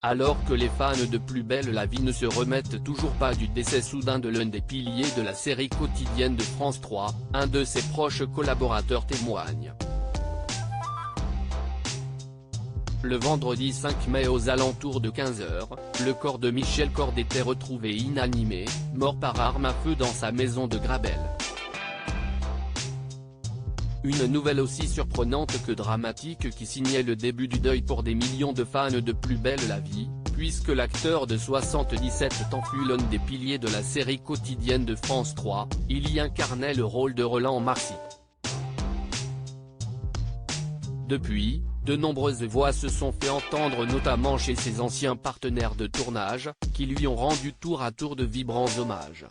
alors que les fans de Plus belle la vie ne se remettent toujours pas du décès soudain de l'un des piliers de la série quotidienne de France 3, un de ses proches collaborateurs témoigne. Le vendredi 5 mai aux alentours de 15 h, le corps de Michel Cord était retrouvé inanimé, mort par arme à feu dans sa maison de Grabel. Une nouvelle aussi surprenante que dramatique qui signait le début du deuil pour des millions de fans de Plus belle la vie, puisque l'acteur de 77 ans fut l'un des piliers de la série quotidienne de France 3, il y incarnait le rôle de Roland Marcy. Depuis, de nombreuses voix se sont fait entendre notamment chez ses anciens partenaires de tournage, qui lui ont rendu tour à tour de vibrants hommages.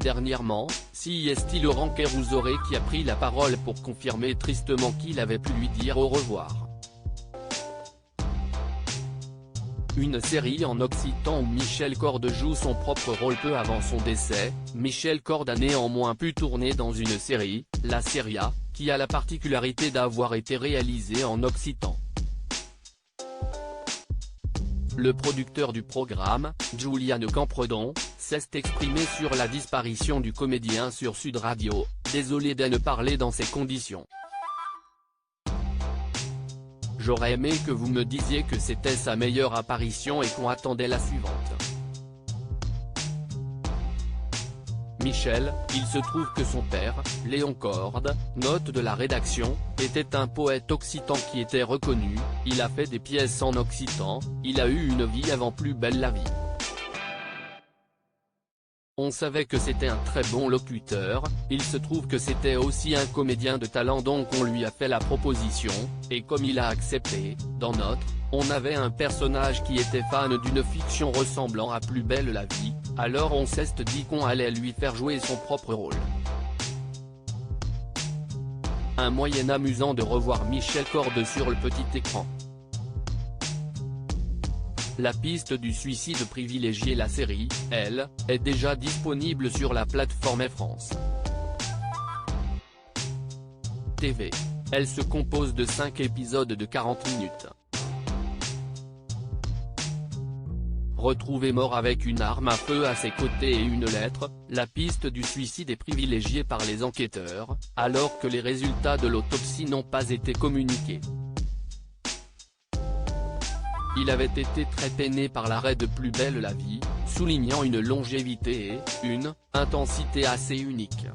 Dernièrement, c'est Laurent Kérouzoré qui a pris la parole pour confirmer tristement qu'il avait pu lui dire au revoir. Une série en occitan où Michel Cord joue son propre rôle peu avant son décès. Michel Cord a néanmoins pu tourner dans une série, La Seria, qui a la particularité d'avoir été réalisée en occitan. Le producteur du programme, Julian Campredon, s'est exprimé sur la disparition du comédien sur Sud Radio, désolé de ne parler dans ces conditions. J'aurais aimé que vous me disiez que c'était sa meilleure apparition et qu'on attendait la suivante. Michel, il se trouve que son père, Léon Cord, note de la rédaction, était un poète occitan qui était reconnu, il a fait des pièces en occitan, il a eu une vie avant Plus belle la vie. On savait que c'était un très bon locuteur, il se trouve que c'était aussi un comédien de talent donc on lui a fait la proposition, et comme il a accepté, dans notre, on avait un personnage qui était fan d'une fiction ressemblant à Plus belle la vie, alors on s'est dit qu'on allait lui faire jouer son propre rôle. Un moyen amusant de revoir Michel Cord sur le petit écran. La piste du suicide privilégié la série, elle, est déjà disponible sur la plateforme France TV. Elle se compose de 5 épisodes de 40 minutes. Retrouvé mort avec une arme à feu à ses côtés et une lettre, la piste du suicide est privilégiée par les enquêteurs, alors que les résultats de l'autopsie n'ont pas été communiqués. Il avait été très peiné par l'arrêt de Plus belle la vie, soulignant une longévité et une intensité assez unique.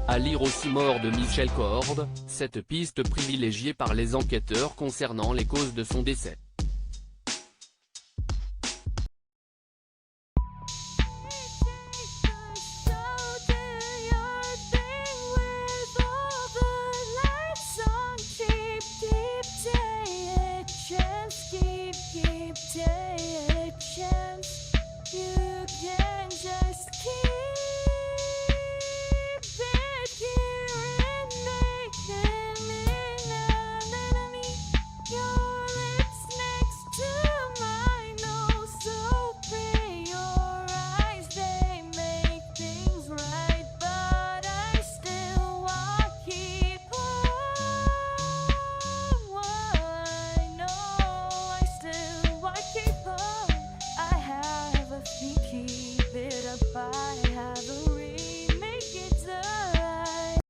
À lire aussi Mort de Michel Cord, cette piste privilégiée par les enquêteurs concernant les causes de son décès.